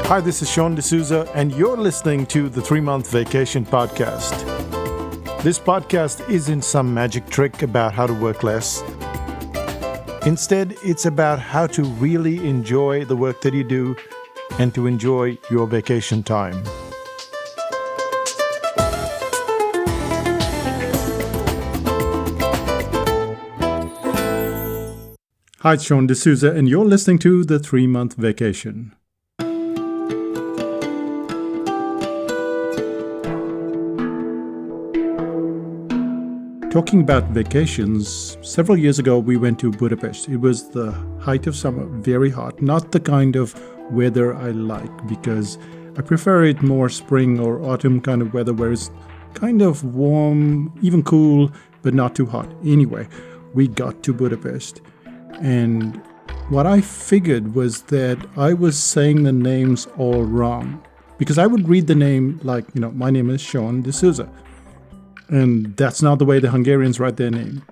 Hi, this is Sean D'Souza, and you're listening to the 3-Month Vacation Podcast. This podcast isn't some magic trick about how to work less. Instead, it's about how to really enjoy the work that you do and to enjoy your vacation time. Hi, it's Sean D'Souza, and you're listening to the 3-Month Vacation. Talking about vacations, several years ago we went to Budapest. It was the height of summer, very hot, not the kind of weather I like because I prefer it more spring or autumn kind of weather where it's kind of warm, even cool, but not too hot. Anyway, we got to Budapest and what I figured was that I was saying the names all wrong because I would read the name like, my name is Sean D'Souza. And that's not the way the Hungarians write their name.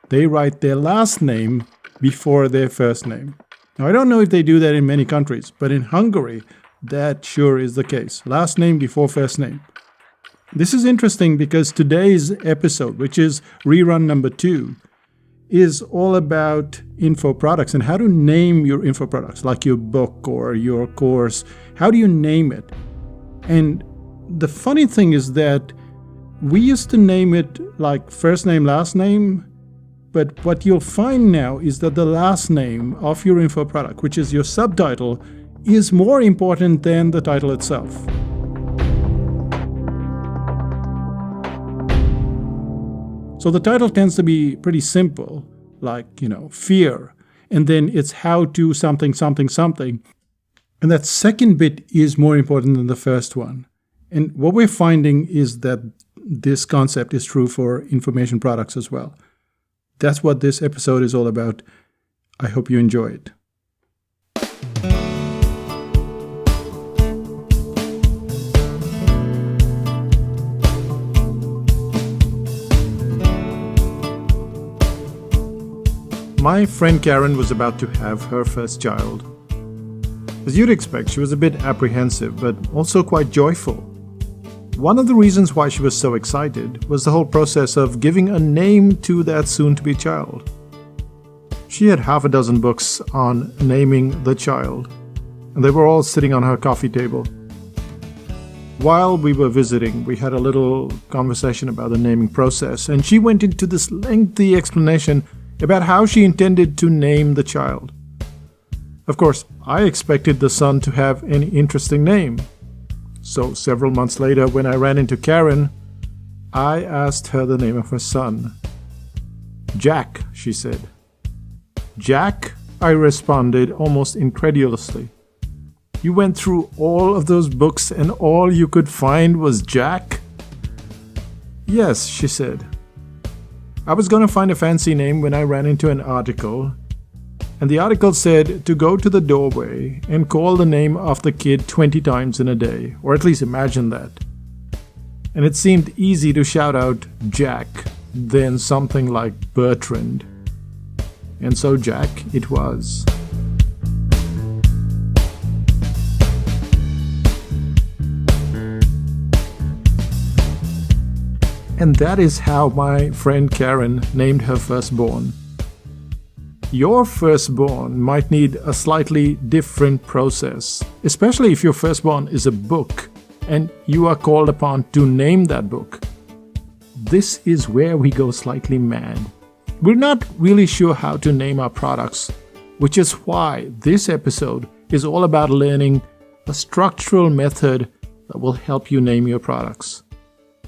They write their last name before their first name. Now, I don't know if they do that in many countries, but in Hungary, that sure is the case. Last name before first name. This is interesting because today's episode, which is ReRun number 2, is all about info products and how to name your info products, like your book or your course. How do you name it? And the funny thing is that we used to name it like first name, last name, but what you'll find now is that the last name of your info product, which is your subtitle, is more important than the title itself. So the title tends to be pretty simple, like, fear, and then it's how to something, something, something. And that second bit is more important than the first one. And what we're finding is that this concept is true for information products as well. That's what this episode is all about. I hope you enjoy it. My friend Karen was about to have her first child. As you'd expect, she was a bit apprehensive, but also quite joyful. One of the reasons why she was so excited was the whole process of giving a name to that soon-to-be child. She had half a dozen books on naming the child, and they were all sitting on her coffee table. While we were visiting, we had a little conversation about the naming process, and she went into this lengthy explanation about how she intended to name the child. Of course, I expected the son to have an interesting name. So several months later, when I ran into Karen, I asked her the name of her son. Jack, she said. Jack, I responded almost incredulously. You went through all of those books and all you could find was Jack? Yes, she said. I was going to find a fancy name when I ran into an article, and the article said to go to the doorway and call the name of the kid 20 times in a day, or at least imagine that. And it seemed easy to shout out Jack, then something like Bertrand. And so Jack it was. And that is how my friend Karen named her firstborn. Your firstborn might need a slightly different process, especially if your firstborn is a book and you are called upon to name that book. This is where we go slightly mad. We're not really sure how to name our products, which is why this episode is all about learning a structural method that will help you name your products.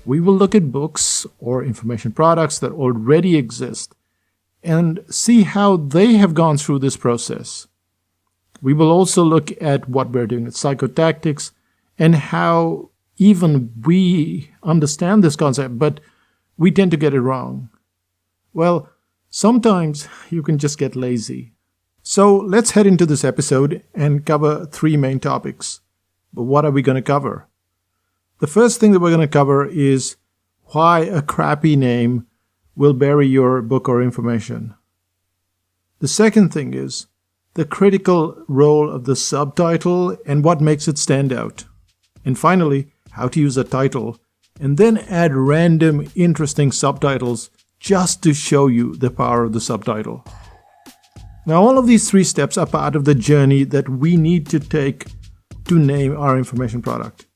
We will look at books or information products that already exist and see how they have gone through this process. We will also look at what we're doing at Psychotactics and how even we understand this concept, but we tend to get it wrong. Well, sometimes you can just get lazy. So let's head into this episode and cover 3 main topics. But what are we going to cover? The first thing that we're going to cover is why a crappy name will bury your book or information. The second thing is the critical role of the subtitle and what makes it stand out. And finally, how to use a title and then add random interesting subtitles just to show you the power of the subtitle. Now, all of these 3 steps are part of the journey that we need to take to name our information product.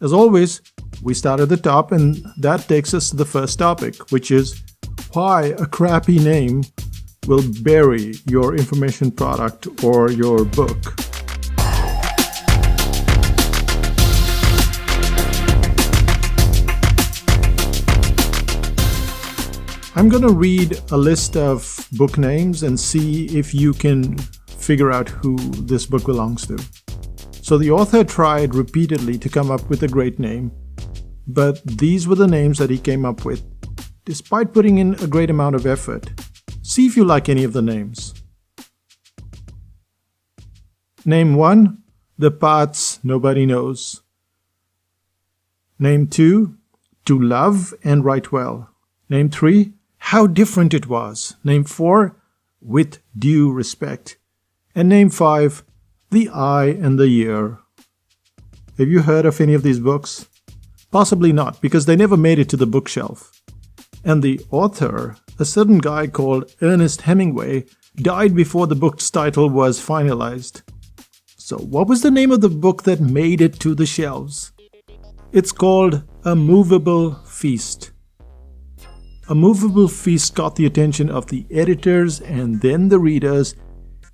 As always, we start at the top, and that takes us to the first topic, which is why a crappy name will bury your information product or your book. I'm going to read a list of book names and see if you can figure out who this book belongs to. So the author tried repeatedly to come up with a great name, but these were the names that he came up with, despite putting in a great amount of effort. See if you like any of the names. Name 1, The Parts Nobody Knows. Name 2, To Love and Write Well. Name 3, How Different It Was. Name 4, With Due Respect. And name 5, The Eye and the Year. Have you heard of any of these books? Possibly not, because they never made it to the bookshelf. And the author, a certain guy called Ernest Hemingway, died before the book's title was finalized. So what was the name of the book that made it to the shelves? It's called A Movable Feast. A Movable Feast caught the attention of the editors and then the readers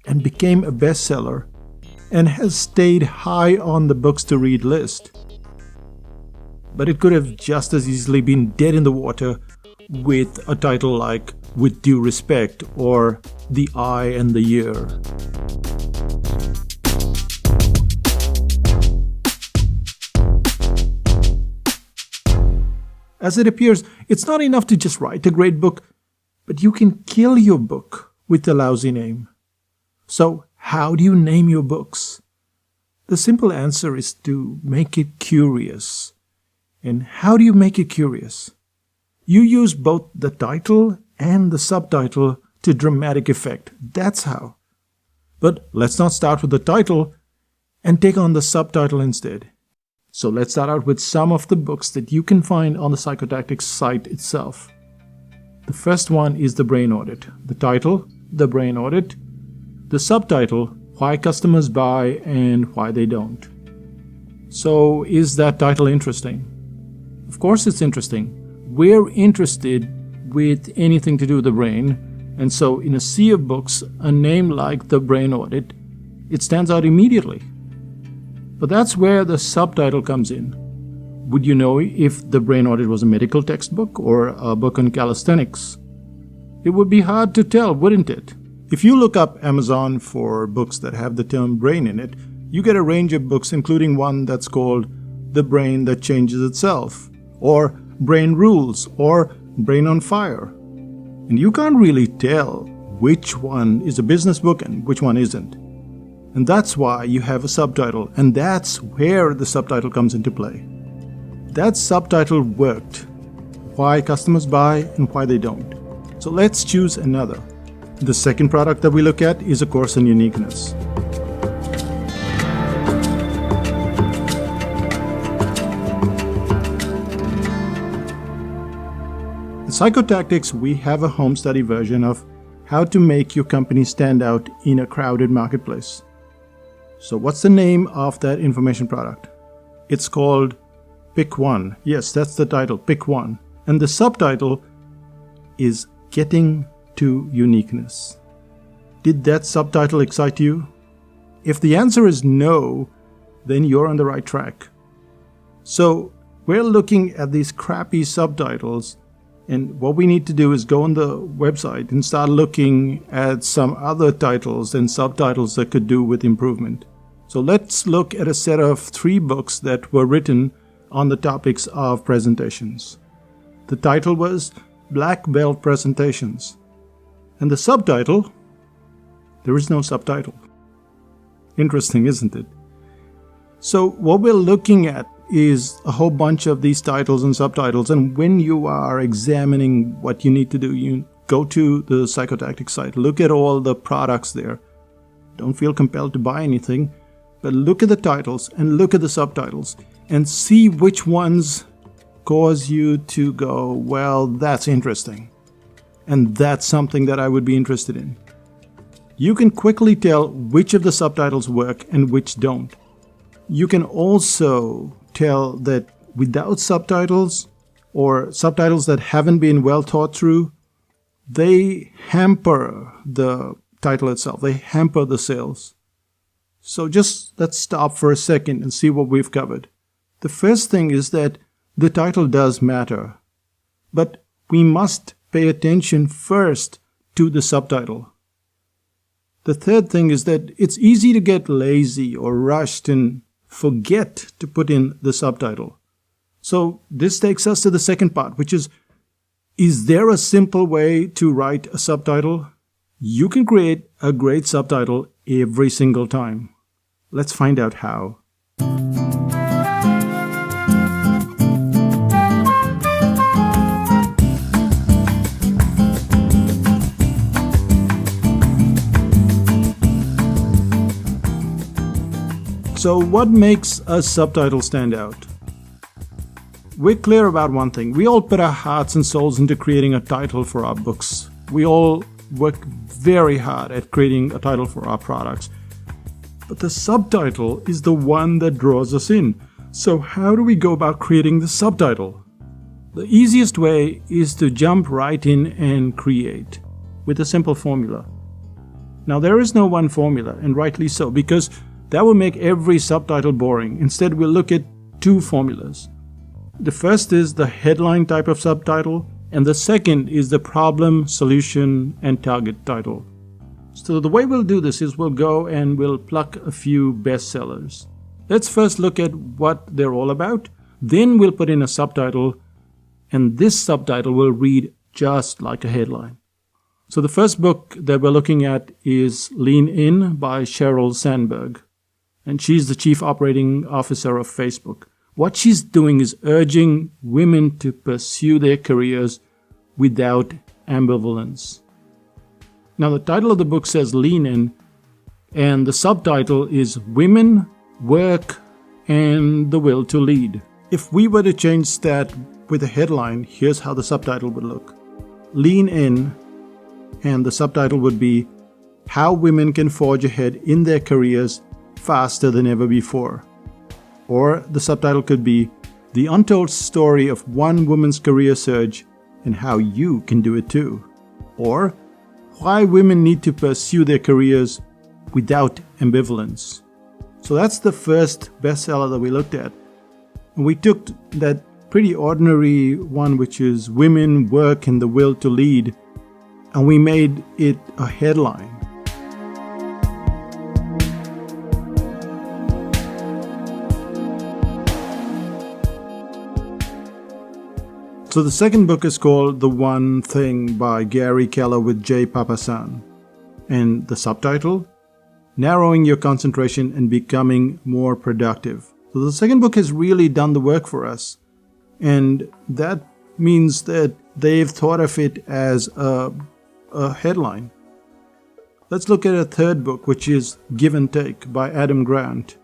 and became a bestseller and has stayed high on the books to read list. But it could have just as easily been dead in the water with a title like With Due Respect or The Eye and the Year. As it appears, it's not enough to just write a great book, but you can kill your book with a lousy name. So, how do you name your books? The simple answer is to make it curious. And how do you make it curious? You use both the title and the subtitle to dramatic effect. That's how. But let's not start with the title and take on the subtitle instead. So let's start out with some of the books that you can find on the Psychotactics site itself. The first one is The Brain Audit. The title, The Brain Audit. The subtitle, Why Customers Buy and Why They Don't. So is that title interesting? Of course it's interesting. We're interested with anything to do with the brain, and so in a sea of books, a name like The Brain Audit, it stands out immediately. But that's where the subtitle comes in. Would you know if The Brain Audit was a medical textbook or a book on calisthenics? It would be hard to tell, wouldn't it? If you look up Amazon for books that have the term brain in it, you get a range of books, including one that's called The Brain That Changes Itself, or Brain Rules, or Brain on Fire. And you can't really tell which one is a business book and which one isn't. And that's why you have a subtitle, and that's where the subtitle comes into play. That subtitle worked. Why customers buy and why they don't. So let's choose another. The second product that we look at is A Course in Uniqueness. At Psychotactics, we have a home study version of how to make your company stand out in a crowded marketplace. So what's the name of that information product? It's called Pick One. Yes, that's the title, Pick One. And the subtitle is Getting to Uniqueness. Did that subtitle excite you? If the answer is no, then you're on the right track. So we're looking at these crappy subtitles, and what we need to do is go on the website and start looking at some other titles and subtitles that could do with improvement. So let's look at a set of 3 books that were written on the topics of presentations. The title was Black Belt Presentations. And the subtitle, there is no subtitle. Interesting, isn't it? So what we're looking at is a whole bunch of these titles and subtitles, and when you are examining what you need to do, you go to the Psychotactics site, look at all the products there. Don't feel compelled to buy anything, but look at the titles and look at the subtitles and see which ones cause you to go, well, that's interesting. And that's something that I would be interested in. You can quickly tell which of the subtitles work and which don't. You can also tell that without subtitles, or subtitles that haven't been well thought through, they hamper the title itself. They hamper the sales. So just let's stop for a second and see what we've covered. The first thing is that the title does matter, but we must pay attention first to the subtitle. The third thing is that it's easy to get lazy or rushed and forget to put in the subtitle. So this takes us to the second part, which is there a simple way to write a subtitle? You can create a great subtitle every single time. Let's find out how. So what makes a subtitle stand out? We're clear about one thing. We all put our hearts and souls into creating a title for our books. We all work very hard at creating a title for our products. But the subtitle is the one that draws us in. So how do we go about creating the subtitle? The easiest way is to jump right in and create with a simple formula. Now there is no one formula, and rightly so, because that will make every subtitle boring. Instead, we'll look at two formulas. The first is the headline type of subtitle, and the second is the problem, solution, and target title. So the way we'll do this is we'll go and we'll pluck a few bestsellers. Let's first look at what they're all about. Then we'll put in a subtitle, and this subtitle will read just like a headline. So the first book that we're looking at is Lean In by Sheryl Sandberg, and she's the Chief Operating Officer of Facebook. What she's doing is urging women to pursue their careers without ambivalence. Now, the title of the book says Lean In, and the subtitle is Women, Work, and the Will to Lead. If we were to change that with a headline, here's how the subtitle would look. Lean In, and the subtitle would be How Women Can Forge Ahead in Their Careers Faster Than Ever Before. Or the subtitle could be The Untold Story of One Woman's Career Surge and How You Can Do It Too. Or Why Women Need to Pursue Their Careers Without Ambivalence. So that's the first bestseller that we looked at. And we took that pretty ordinary one, which is Women, Work, and the Will to Lead, and we made it a headline. So the second book is called The One Thing by Gary Keller with Jay Papasan. And the subtitle, Narrowing Your Concentration and Becoming More Productive. So the second book has really done the work for us. And that means that they've thought of it as a headline. Let's look at a third book, which is Give and Take by Adam Grant.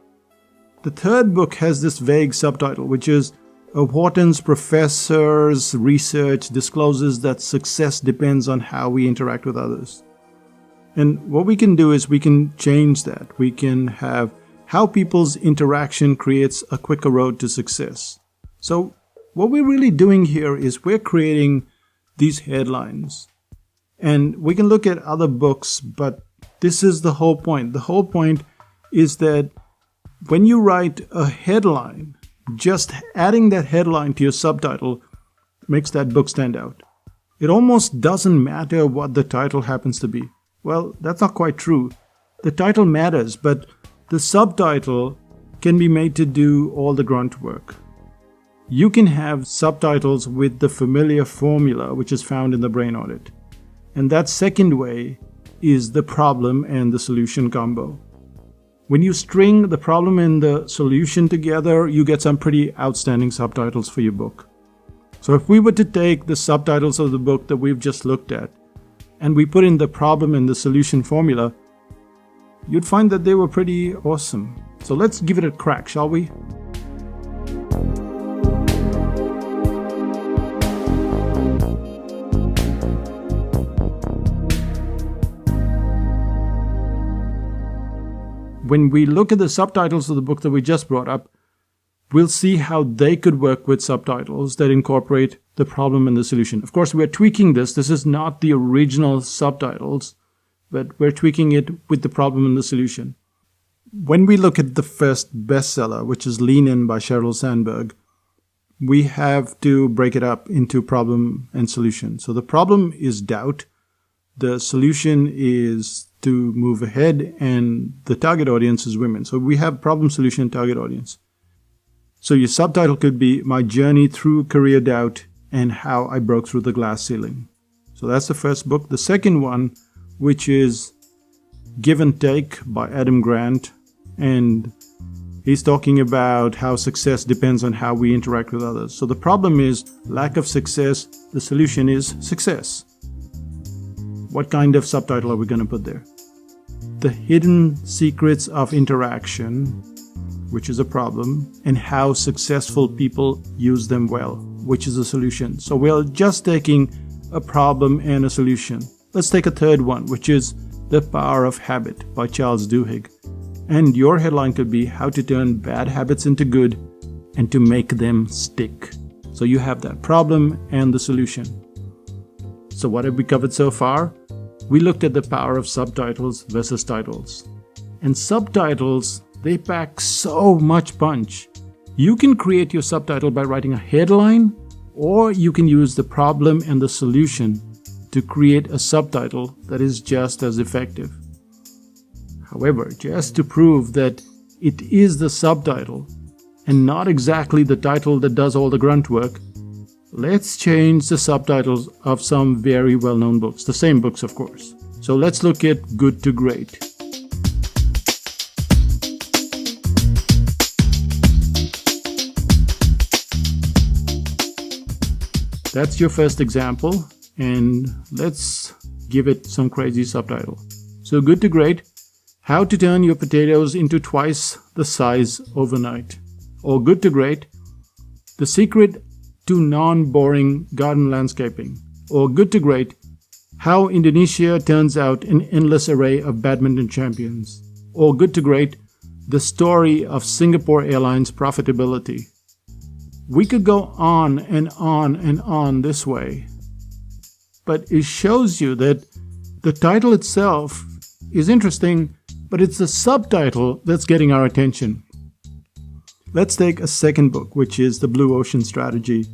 The third book has this vague subtitle, which is A Wharton's professor's research discloses that success depends on how we interact with others. And what we can do is we can change that. We can have how people's interaction creates a quicker road to success. So what we're really doing here is we're creating these headlines. And we can look at other books, but this is the whole point. The whole point is that when you write a headline, just adding that headline to your subtitle makes that book stand out. It almost doesn't matter what the title happens to be. Well, that's not quite true. The title matters, but the subtitle can be made to do all the grunt work. You can have subtitles with the familiar formula which is found in the Brain Audit. And that second way is the problem and the solution combo. When you string the problem and the solution together, you get some pretty outstanding subtitles for your book. So if we were to take the subtitles of the book that we've just looked at, and we put in the problem and the solution formula, you'd find that they were pretty awesome. So let's give it a crack, shall we? When we look at the subtitles of the book that we just brought up, we'll see how they could work with subtitles that incorporate the problem and the solution. Of course, we're tweaking this. This is not the original subtitles, but we're tweaking it with the problem and the solution. When we look at the first bestseller, which is Lean In by Sheryl Sandberg, we have to break it up into problem and solution. So the problem is doubt. The solution is to move ahead, and the target audience is women. So we have problem, solution, target audience. So your subtitle could be My Journey Through Career Doubt and How I Broke Through the Glass Ceiling. So that's the first book. The second one, which is Give and Take by Adam Grant, and he's talking about how success depends on how we interact with others. So the problem is lack of success. The solution is success. What kind of subtitle are we going to put there? The Hidden Secrets of Interaction, which is a problem, and how successful people use them well, which is a solution. So we're just taking a problem and a solution. Let's take a third one, which is The Power of Habit by Charles Duhigg. And your headline could be How to Turn Bad Habits into Good and to Make Them Stick. So you have that problem and the solution. So what have we covered so far? We looked at the power of subtitles versus titles. And subtitles, they pack so much punch. You can create your subtitle by writing a headline, or you can use the problem and the solution to create a subtitle that is just as effective. However, just to prove that it is the subtitle and not exactly the title that does all the grunt work, let's change the subtitles of some very well-known books, the same books of course. So let's look at Good to Great. That's your first example, and let's give it some crazy subtitle. So Good to Great, How to Turn Your Potatoes into Twice the Size Overnight. Or Good to Great, The Secret to Non-Boring Garden Landscaping. Or Good to Great, How Indonesia Turns Out an Endless Array of Badminton Champions. Or Good to Great, The Story of Singapore Airlines Profitability. We could go on and on and on this way, but it shows you that the title itself is interesting, but it's the subtitle that's getting our attention. Let's take a second book, which is The Blue Ocean Strategy,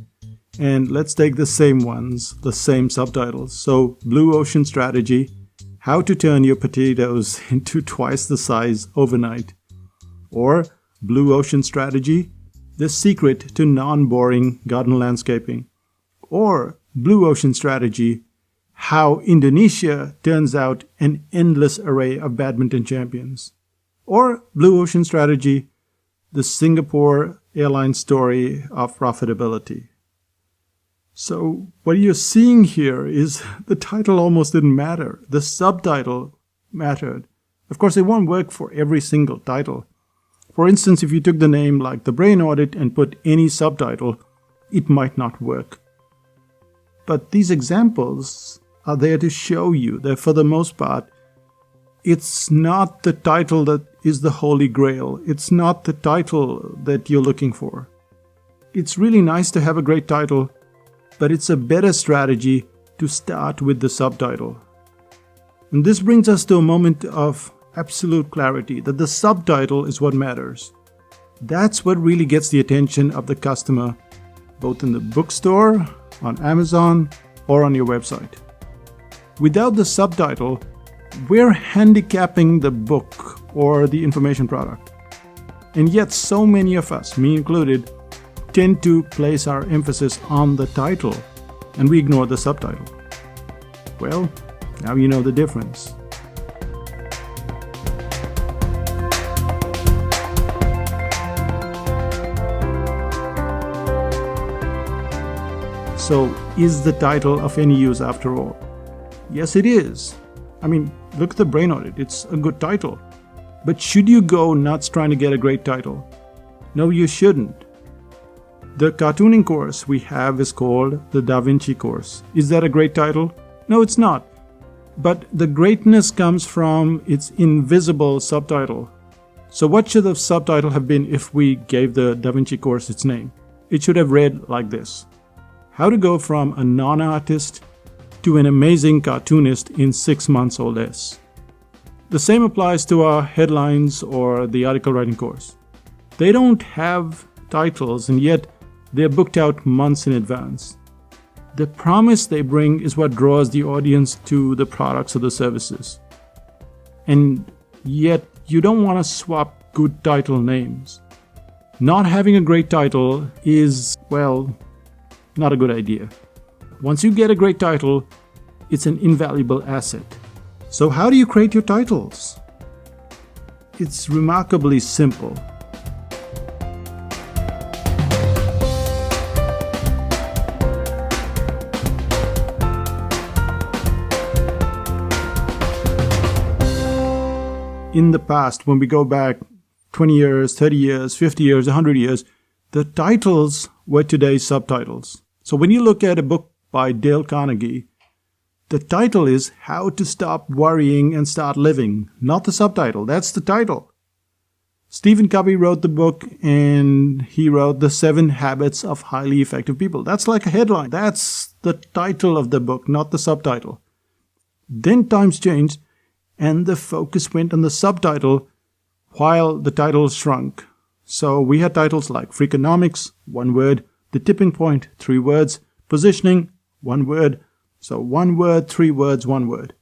and let's take the same ones, the same subtitles. So Blue Ocean Strategy, How to Turn Your Potatoes into Twice the Size Overnight. Or Blue Ocean Strategy, The Secret to Non-Boring Garden Landscaping. Or Blue Ocean Strategy, How Indonesia Turns Out an Endless Array of Badminton Champions. Or Blue Ocean Strategy, The Singapore Airlines Story of Profitability. So what you're seeing here is the title almost didn't matter. The subtitle mattered. Of course, it won't work for every single title. For instance, if you took the name like The Brain Audit and put any subtitle, it might not work. But these examples are there to show you that for the most part, it's not the title that is the holy grail. It's not the title that you're looking for. It's really nice to have a great title, but it's a better strategy to start with the subtitle. And this brings us to a moment of absolute clarity that the subtitle is what matters. That's what really gets the attention of the customer, both in the bookstore, on Amazon, or on your website. Without the subtitle, we're handicapping the book or the information product. And yet so many of us, me included, tend to place our emphasis on the title and we ignore the subtitle. Well, now you know the difference. So, is the title of any use after all? Yes, it is. I mean, look at The Brain Audit. It's a good title. But should you go nuts trying to get a great title? No, you shouldn't. The cartooning course we have is called the Da Vinci course. Is that a great title? No, it's not. But the greatness comes from its invisible subtitle. So what should the subtitle have been if we gave the Da Vinci course its name? It should have read like this: How to go from a non-artist to an amazing cartoonist in 6 months or less. The same applies to our headlines or the article writing course. They don't have titles, and yet they're booked out months in advance. The promise they bring is what draws the audience to the products or the services. And yet you don't want to swap good title names. Not having a great title is, well, not a good idea. Once you get a great title, it's an invaluable asset. So how do you create your titles? It's remarkably simple. In the past, when we go back 20 years, 30 years, 50 years, 100 years, the titles were today's subtitles. So when you look at a book by Dale Carnegie, the title is How to Stop Worrying and Start Living, not the subtitle. That's the title. Stephen Covey wrote the book, and he wrote The 7 Habits of Highly Effective People. That's like a headline. That's the title of the book, not the subtitle. Then times changed, and the focus went on the subtitle while the title shrunk. So we had titles like Freakonomics, 1 word, The Tipping Point, 3 words, Positioning, 1 word. So 1 word, 3 words, 1 word.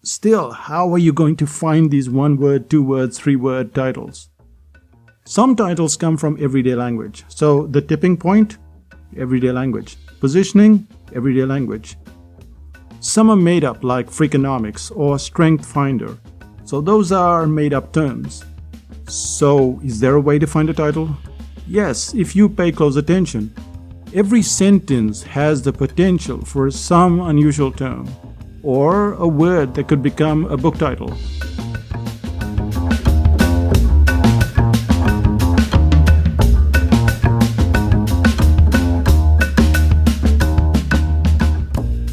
Still, how are you going to find these 1 word, 2 words, 3 word titles? Some titles come from everyday language. So The Tipping Point, everyday language. Positioning, everyday language. Some are made up like Freakonomics or Strength Finder. So those are made up terms. So is there a way to find a title? Yes, if you pay close attention. Every sentence has the potential for some unusual term or a word that could become a book title.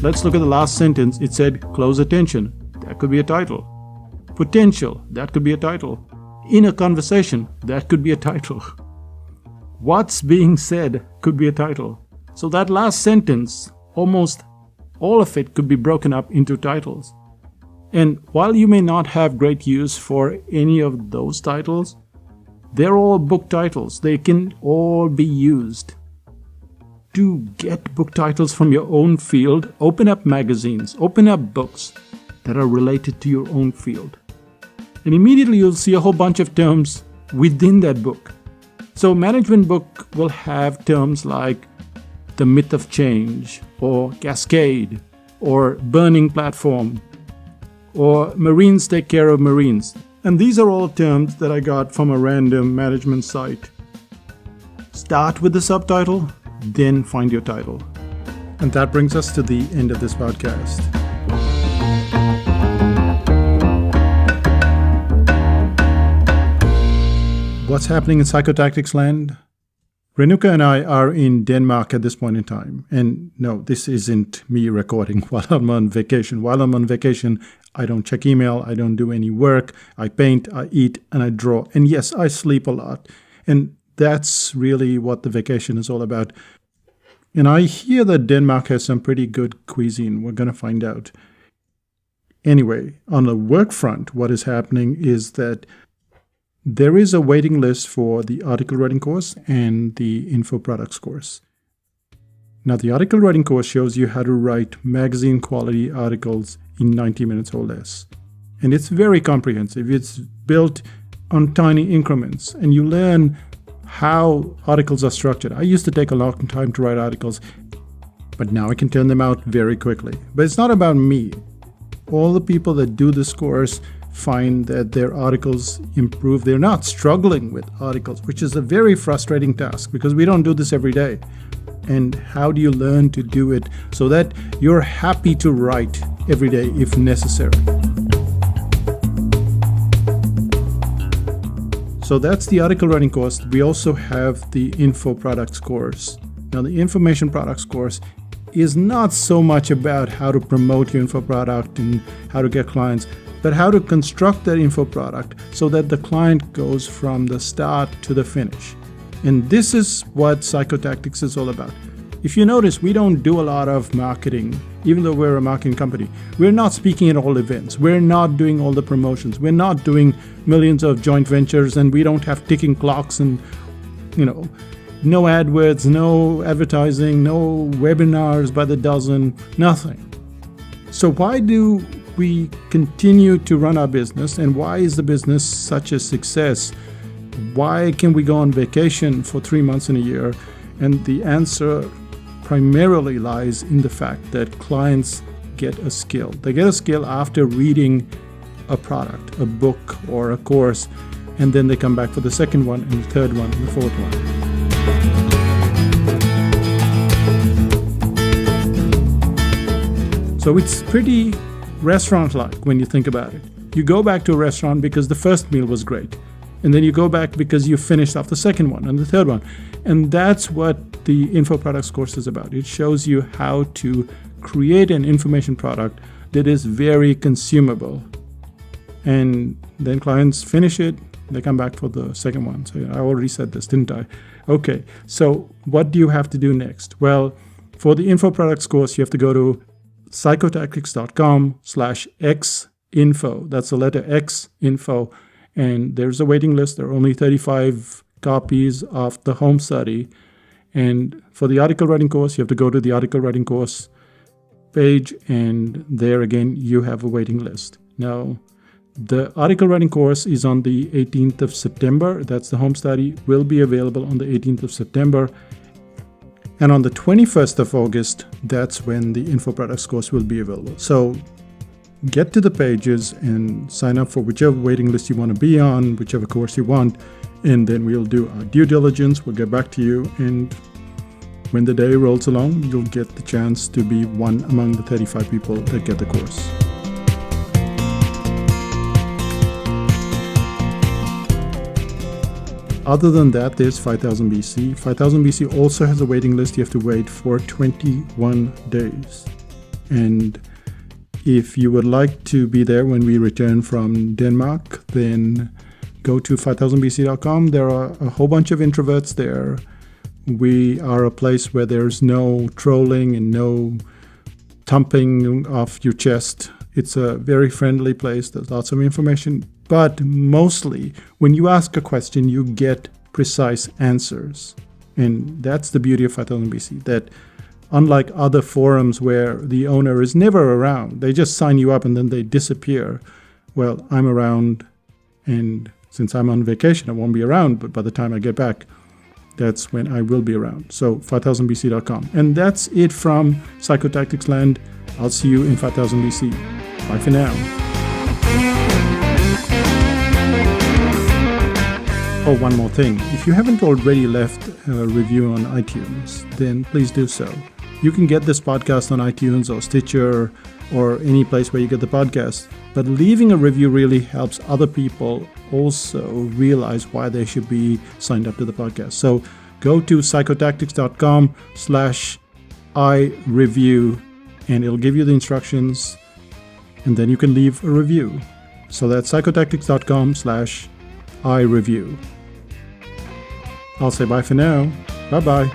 Let's look at the last sentence. It said close attention. That could be a title. Potential. That could be a title. In a conversation. That could be a title. What's being said could be a title. So that last sentence, almost all of it could be broken up into titles. And while you may not have great use for any of those titles, they're all book titles. They can all be used. To get book titles from your own field, open up magazines, open up books that are related to your own field. And immediately you'll see a whole bunch of terms within that book. So management book will have terms like the myth of change, or cascade, or burning platform, or Marines take care of Marines. And these are all terms that I got from a random management site. Start with the subtitle, then find your title. And that brings us to the end of this podcast. What's happening in psychotactics land? Renuka and I are in Denmark at this point in time. And no, this isn't me recording while I'm on vacation. While I'm on vacation, I don't check email, I don't do any work, I paint, I eat, and I draw. And yes, I sleep a lot. And that's really what the vacation is all about. And I hear that Denmark has some pretty good cuisine. We're going to find out. Anyway, on the work front, what is happening is that there is a waiting list for the article writing course and the info products course. Now, the article writing course shows you how to write magazine quality articles in 90 minutes or less. And it's very comprehensive. It's built on tiny increments, and you learn how articles are structured. I used to take a long time to write articles, but now I can turn them out very quickly. But it's not about me. All the people that do this course find that their articles improve. They're not struggling with articles, which is a very frustrating task because we don't do this every day. And how do you learn to do it so that you're happy to write every day if necessary? So that's the article writing course. We also have the info products course. Now, the information products course is not so much about how to promote your info product and how to get clients, but how to construct that info product so that the client goes from the start to the finish. And this is what Psychotactics is all about. If you notice, we don't do a lot of marketing, even though we're a marketing company. We're not speaking at all events. We're not doing all the promotions. We're not doing millions of joint ventures, and we don't have ticking clocks and, no AdWords, no advertising, no webinars by the dozen, nothing. So why do we continue to run our business, and why is the business such a success? Why can we go on vacation for 3 months in a year? And the answer primarily lies in the fact that clients get a skill. They get a skill after reading a product, a book or a course, and then they come back for the second one and the third one and the fourth one. So it's pretty restaurant-like when you think about it. You go back to a restaurant because the first meal was great. And then you go back because you finished off the second one and the third one. And that's what the Info Products course is about. It shows you how to create an information product that is very consumable. And then clients finish it, they come back for the second one. So I already said this, didn't I? Okay, so what do you have to do next? Well, for the Info Products course, you have to go to psychotactics.com/xinfo. That's the letter X, info. And there's a waiting list. There are only 35 copies of the home study. And for the article writing course, you have to go to the article writing course page. And there again, you have a waiting list. Now, the article writing course is on the 18th of September. That's the home study. Will be available on the 18th of September. And on the 21st of August, that's when the Info Products course will be available. So get to the pages and sign up for whichever waiting list you want to be on, whichever course you want, and then we'll do our due diligence. We'll get back to you, and when the day rolls along, you'll get the chance to be one among the 35 people that get the course. Other than that, there's 5000 BC. 5000 BC also has a waiting list. You have to wait for 21 days. And if you would like to be there when we return from Denmark, then go to 5000bc.com. There are a whole bunch of introverts there. We are a place where there's no trolling and no thumping off your chest. It's a very friendly place. There's lots of information. But mostly, when you ask a question, you get precise answers. And that's the beauty of 5000 BC, that unlike other forums where the owner is never around, they just sign you up and then they disappear. Well, I'm around, and since I'm on vacation, I won't be around, but by the time I get back, that's when I will be around. So 5000bc.com. And that's it from Psychotactics Land. I'll see you in 5000 BC. Bye for now. Oh, one more thing. If you haven't already left a review on iTunes, then please do so. You can get this podcast on iTunes or Stitcher or any place where you get the podcast. But leaving a review really helps other people also realize why they should be signed up to the podcast. So go to psychotactics.com/iReview and it'll give you the instructions, and then you can leave a review. So that's psychotactics.com/iReview. I'll say bye for now. Bye-bye.